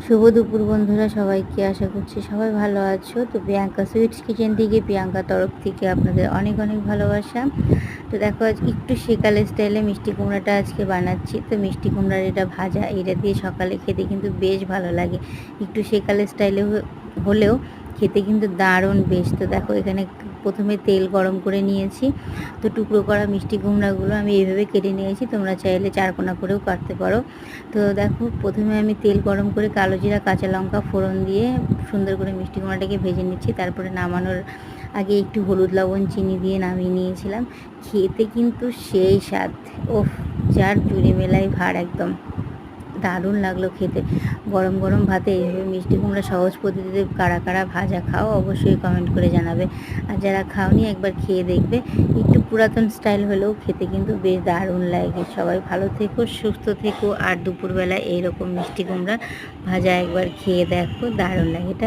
শুভ দুপুর বন্ধুরা, সবাইকে আশা করছি সবাই ভালো আছো। তো প্রিয়াঙ্কা সুইটস কিচেন থেকে, প্রিয়াঙ্কার তরফ থেকে আপনাদের অনেক অনেক ভালোবাসা। তো দেখো, আজ একটু সেকালে স্টাইলে মিষ্টি কুমড়াটা আজকে বানাচ্ছি। তো মিষ্টি কুমড়ার এটা ভাজা, এটা দিয়ে সকালে খেতে কিন্তু বেশ ভালো লাগে। একটু সেকালে স্টাইলে হলেও খেতে কিন্তু দারুণ বেশ। তো দেখো, এখানে প্রথমে তেল গরম করে নিয়েছি। তো টুকরো করা মিষ্টি কুমড়াগুলো আমি এইভাবে কেটে নিয়েছি, তোমরা চাইলে চারকোনা করেও কাটতে পারো। তো দেখো, প্রথমে আমি তেল গরম করে কালো জিরা কাঁচা লঙ্কা ফোড়ন দিয়ে সুন্দর করে মিষ্টি কুমড়াটাকে ভেজে নিচ্ছি। তারপরে নামানোর আগে একটু হলুদ লবণ চিনি দিয়ে নামিয়ে নিয়েছিলাম। খেতে কিন্তু সেই স্বাদ, ওফ, যার জুড়ি মেলাই ভার একদম দারুণ লাগলো খেতে। গরম গরম ভাতে এইভাবে মিষ্টি কুমড়া সহজ পদ্ধতিতে কারা কারা ভাজা খাও অবশ্যই কমেন্ট করে জানাবে। আর যারা খাওনি একবার খেয়ে দেখবে। একটু পুরাতন স্টাইল হলেও খেতে কিন্তু বেশ দারুণ লাগে। সবাই ভালো থেকো, সুস্থ থেকো। আর দুপুরবেলা এইরকম মিষ্টি কুমড়া ভাজা একবার খেয়ে দেখো, দারুণ লাগে। এটা